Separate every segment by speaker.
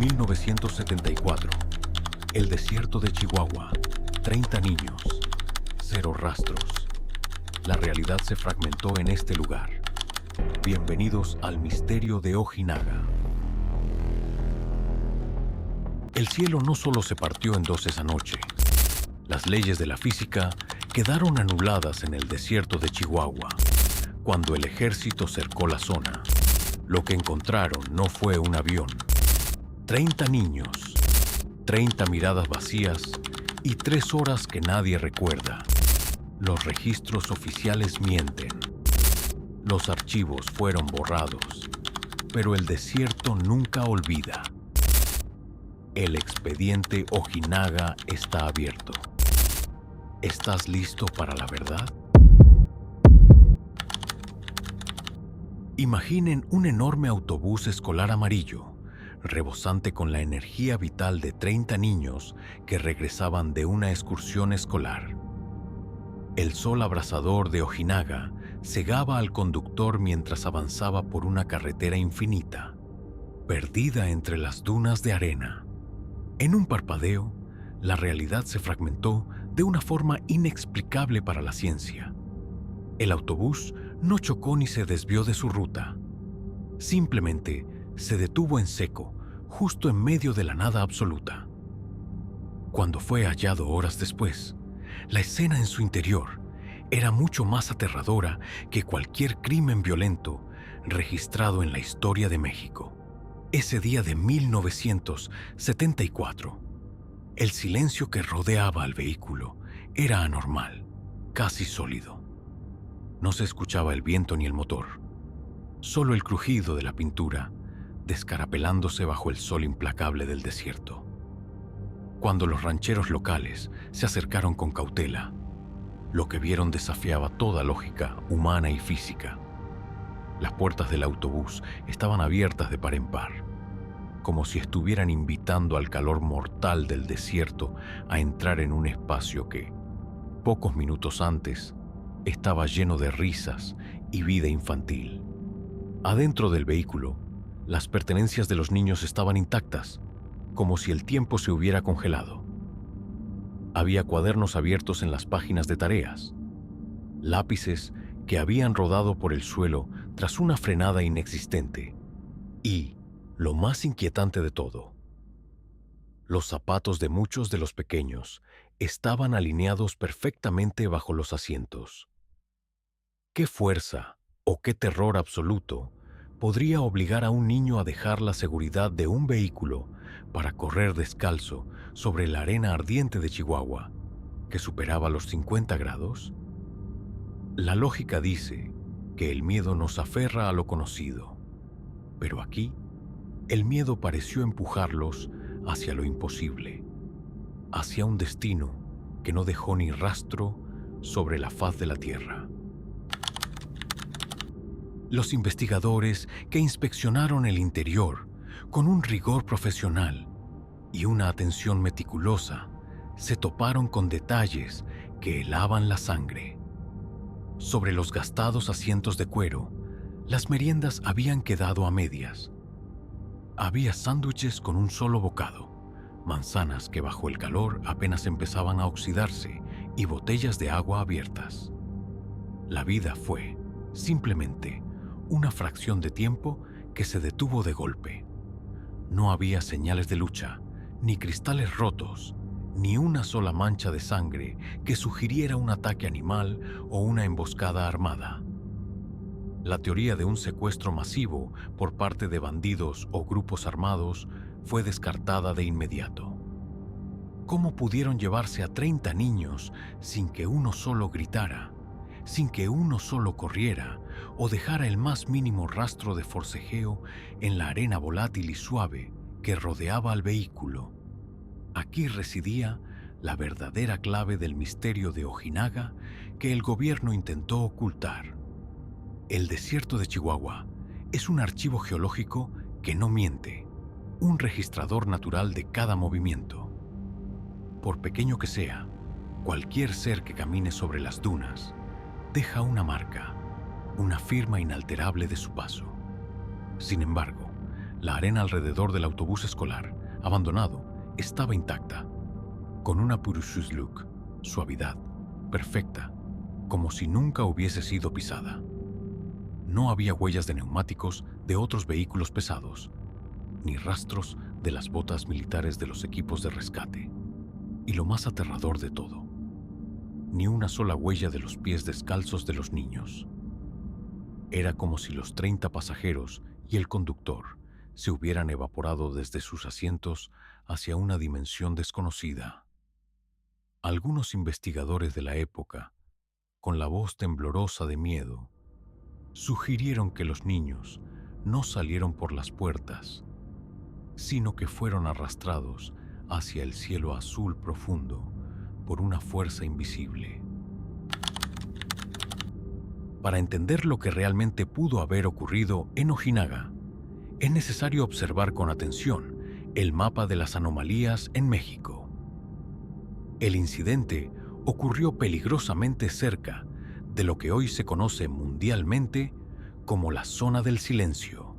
Speaker 1: 1974. El desierto de Chihuahua. 30 niños. Cero rastros. La realidad se fragmentó en este lugar. Bienvenidos al misterio de Ojinaga. El cielo no solo se partió en dos esa noche. Las leyes de la física quedaron anuladas en el desierto de Chihuahua. Cuando el ejército cercó la zona, lo que encontraron no fue un avión. 30 niños, 30 miradas vacías y 3 horas que nadie recuerda. Los registros oficiales mienten. Los archivos fueron borrados, pero el desierto nunca olvida. El expediente Ojinaga está abierto. ¿Estás listo para la verdad? Imaginen un enorme autobús escolar amarillo, rebosante con la energía vital de 30 niños que regresaban de una excursión escolar. El sol abrasador de Ojinaga cegaba al conductor mientras avanzaba por una carretera infinita, perdida entre las dunas de arena. En un parpadeo, la realidad se fragmentó de una forma inexplicable para la ciencia. El autobús no chocó ni se desvió de su ruta. Simplemente se detuvo en seco, justo en medio de la nada absoluta. Cuando fue hallado horas después, la escena en su interior era mucho más aterradora que cualquier crimen violento registrado en la historia de México. Ese día de 1974, el silencio que rodeaba al vehículo era anormal, casi sólido. No se escuchaba el viento ni el motor, solo el crujido de la pintura descarapelándose bajo el sol implacable del desierto. Cuando los rancheros locales se acercaron con cautela, lo que vieron desafiaba toda lógica humana y física. Las puertas del autobús estaban abiertas de par en par, como si estuvieran invitando al calor mortal del desierto a entrar en un espacio que, pocos minutos antes, estaba lleno de risas y vida infantil. Adentro del vehículo, las pertenencias de los niños estaban intactas, como si el tiempo se hubiera congelado. Había cuadernos abiertos en las páginas de tareas, lápices que habían rodado por el suelo tras una frenada inexistente y, lo más inquietante de todo, los zapatos de muchos de los pequeños estaban alineados perfectamente bajo los asientos. ¿Qué fuerza o qué terror absoluto podría obligar a un niño a dejar la seguridad de un vehículo para correr descalzo sobre la arena ardiente de Chihuahua, que superaba los 50 grados? La lógica dice que el miedo nos aferra a lo conocido, pero aquí el miedo pareció empujarlos hacia lo imposible, hacia un destino que no dejó ni rastro sobre la faz de la tierra. Los investigadores que inspeccionaron el interior con un rigor profesional y una atención meticulosa se toparon con detalles que helaban la sangre. Sobre los gastados asientos de cuero, las meriendas habían quedado a medias. Había sándwiches con un solo bocado, manzanas que bajo el calor apenas empezaban a oxidarse y botellas de agua abiertas. La vida fue, simplemente, una fracción de tiempo que se detuvo de golpe. No había señales de lucha, ni cristales rotos, ni una sola mancha de sangre que sugiriera un ataque animal o una emboscada armada. La teoría de un secuestro masivo por parte de bandidos o grupos armados fue descartada de inmediato. ¿Cómo pudieron llevarse a 30 niños sin que uno solo gritara, sin que uno solo corriera o dejara el más mínimo rastro de forcejeo en la arena volátil y suave que rodeaba al vehículo? Aquí residía la verdadera clave del misterio de Ojinaga que el gobierno intentó ocultar. El desierto de Chihuahua es un archivo geológico que no miente, un registrador natural de cada movimiento. Por pequeño que sea, cualquier ser que camine sobre las dunas deja una marca, una firma inalterable de su paso. Sin embargo, La arena alrededor del autobús escolar, abandonado, estaba intacta, con una look, suavidad, perfecta, como si nunca hubiese sido pisada. No había huellas de neumáticos de otros vehículos pesados, ni rastros de las botas militares de los equipos de rescate. Y lo más aterrador de todo, ni una sola huella de los pies descalzos de los niños. Era como si los 30 pasajeros y el conductor se hubieran evaporado desde sus asientos hacia una dimensión desconocida. Algunos investigadores de la época, con la voz temblorosa de miedo, sugirieron que los niños no salieron por las puertas, sino que fueron arrastrados hacia el cielo azul profundo por una fuerza invisible. Para entender lo que realmente pudo haber ocurrido en Ojinaga, es necesario observar con atención el mapa de las anomalías en México. El incidente ocurrió peligrosamente cerca de lo que hoy se conoce mundialmente como la zona del silencio,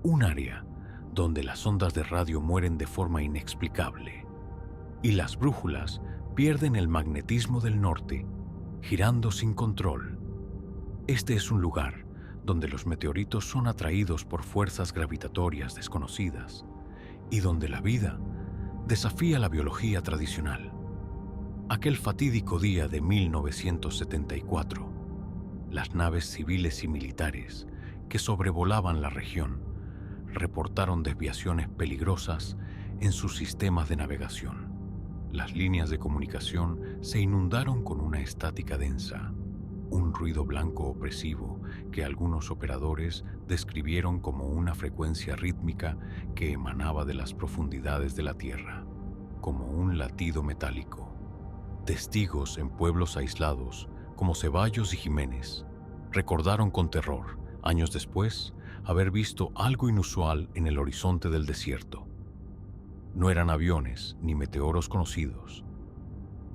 Speaker 1: un área donde las ondas de radio mueren de forma inexplicable y las brújulas pierden el magnetismo del norte, girando sin control. Este es un lugar donde los meteoritos son atraídos por fuerzas gravitatorias desconocidas y donde la vida desafía la biología tradicional. Aquel fatídico día de 1974, las naves civiles y militares que sobrevolaban la región reportaron desviaciones peligrosas en sus sistemas de navegación. Las líneas de comunicación se inundaron con una estática densa, un ruido blanco opresivo que algunos operadores describieron como una frecuencia rítmica que emanaba de las profundidades de la Tierra, como un latido metálico. Testigos en pueblos aislados, como Ceballos y Jiménez, recordaron con terror, años después, haber visto algo inusual en el horizonte del desierto. No eran aviones ni meteoros conocidos.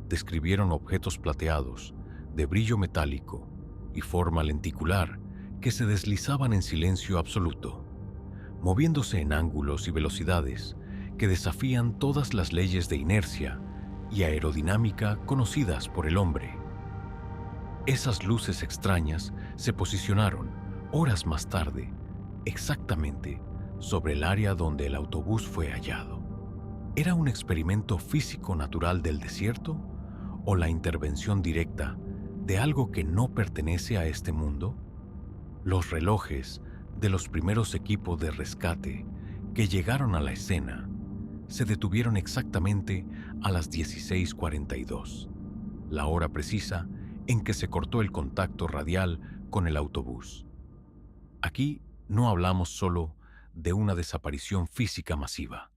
Speaker 1: Describieron objetos plateados, de brillo metálico y forma lenticular que se deslizaban en silencio absoluto, moviéndose en ángulos y velocidades que desafían todas las leyes de inercia y aerodinámica conocidas por el hombre. Esas luces extrañas se posicionaron, horas más tarde, exactamente sobre el área donde el autobús fue hallado. ¿Era un experimento físico natural del desierto o la intervención directa de algo que no pertenece a este mundo? Los relojes de los primeros equipos de rescate que llegaron a la escena se detuvieron exactamente a las 16:42, la hora precisa en que se cortó el contacto radial con el autobús. Aquí no hablamos solo de una desaparición física masiva.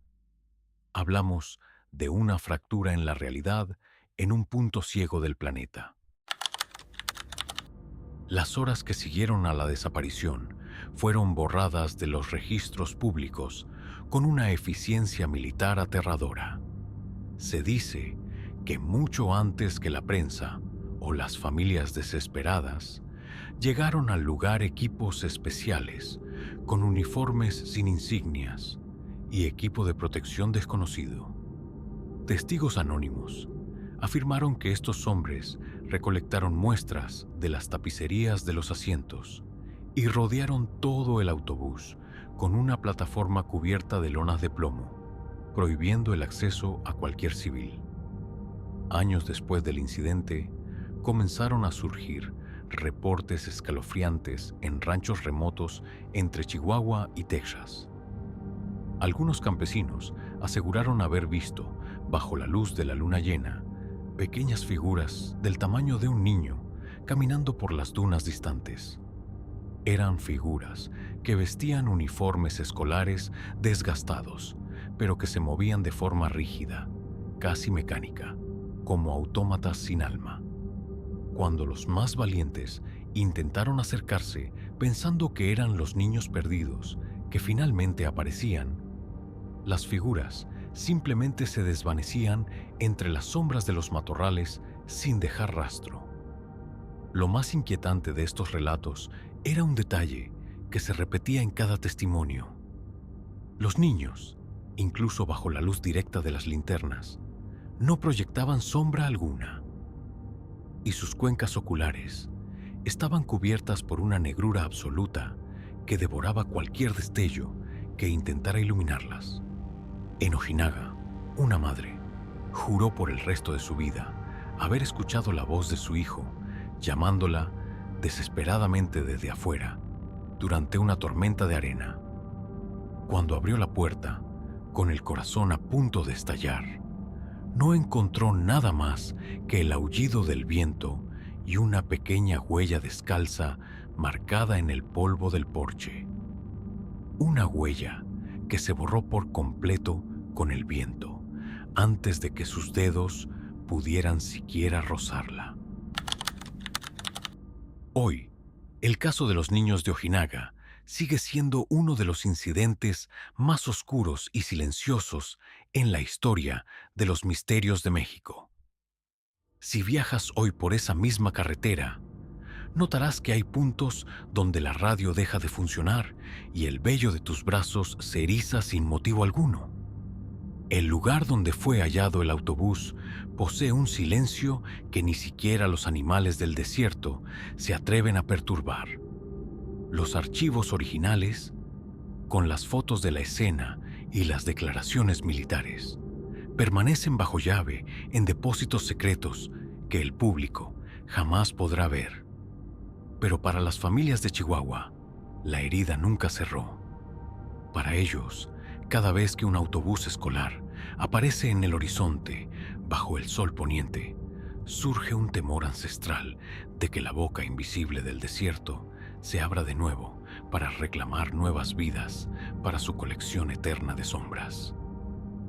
Speaker 1: Hablamos de una fractura en la realidad en un punto ciego del planeta. Las horas que siguieron a la desaparición fueron borradas de los registros públicos con una eficiencia militar aterradora. Se dice que mucho antes que la prensa o las familias desesperadas, llegaron al lugar equipos especiales con uniformes sin insignias y equipo de protección desconocido. Testigos anónimos afirmaron que estos hombres recolectaron muestras de las tapicerías de los asientos y rodearon todo el autobús con una plataforma cubierta de lonas de plomo, prohibiendo el acceso a cualquier civil. Años después del incidente, comenzaron a surgir reportes escalofriantes en ranchos remotos entre Chihuahua y Texas. Algunos campesinos aseguraron haber visto, bajo la luz de la luna llena, pequeñas figuras del tamaño de un niño caminando por las dunas distantes. Eran figuras que vestían uniformes escolares desgastados, pero que se movían de forma rígida, casi mecánica, como autómatas sin alma. Cuando los más valientes intentaron acercarse pensando que eran los niños perdidos que finalmente aparecían, las figuras simplemente se desvanecían entre las sombras de los matorrales sin dejar rastro. Lo más inquietante de estos relatos era un detalle que se repetía en cada testimonio. Los niños, incluso bajo la luz directa de las linternas, no proyectaban sombra alguna, y sus cuencas oculares estaban cubiertas por una negrura absoluta que devoraba cualquier destello que intentara iluminarlas. En Ojinaga, una madre juró por el resto de su vida haber escuchado la voz de su hijo llamándola desesperadamente desde afuera durante una tormenta de arena. Cuando abrió la puerta, con el corazón a punto de estallar, no encontró nada más que el aullido del viento y una pequeña huella descalza marcada en el polvo del porche. Una huella que se borró por completo con el viento, antes de que sus dedos pudieran siquiera rozarla. Hoy, el caso de los niños de Ojinaga sigue siendo uno de los incidentes más oscuros y silenciosos en la historia de los misterios de México. Si viajas hoy por esa misma carretera, notarás que hay puntos donde la radio deja de funcionar y el vello de tus brazos se eriza sin motivo alguno. El lugar donde fue hallado el autobús posee un silencio que ni siquiera los animales del desierto se atreven a perturbar. Los archivos originales, con las fotos de la escena y las declaraciones militares, permanecen bajo llave en depósitos secretos que el público jamás podrá ver. Pero para las familias de Chihuahua, la herida nunca cerró. Para ellos, cada vez que un autobús escolar aparece en el horizonte bajo el sol poniente, surge un temor ancestral de que la boca invisible del desierto se abra de nuevo para reclamar nuevas vidas para su colección eterna de sombras.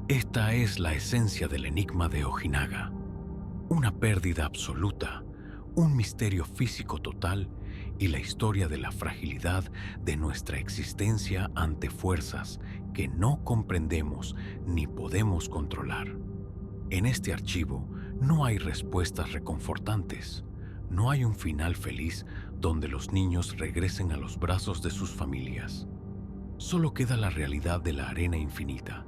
Speaker 1: Esta es la esencia del enigma de Ojinaga, una pérdida absoluta, un misterio físico total y la historia de la fragilidad de nuestra existencia ante fuerzas que no comprendemos ni podemos controlar. En este archivo no hay respuestas reconfortantes, no hay un final feliz donde los niños regresen a los brazos de sus familias. Solo queda la realidad de la arena infinita,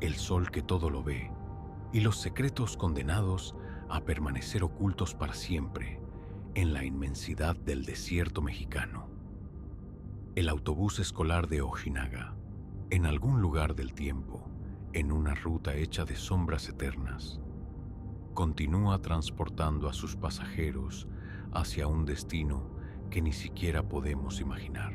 Speaker 1: el sol que todo lo ve y los secretos condenados a permanecer ocultos para siempre en la inmensidad del desierto mexicano. El autobús escolar de Ojinaga, en algún lugar del tiempo, en una ruta hecha de sombras eternas, continúa transportando a sus pasajeros hacia un destino que ni siquiera podemos imaginar.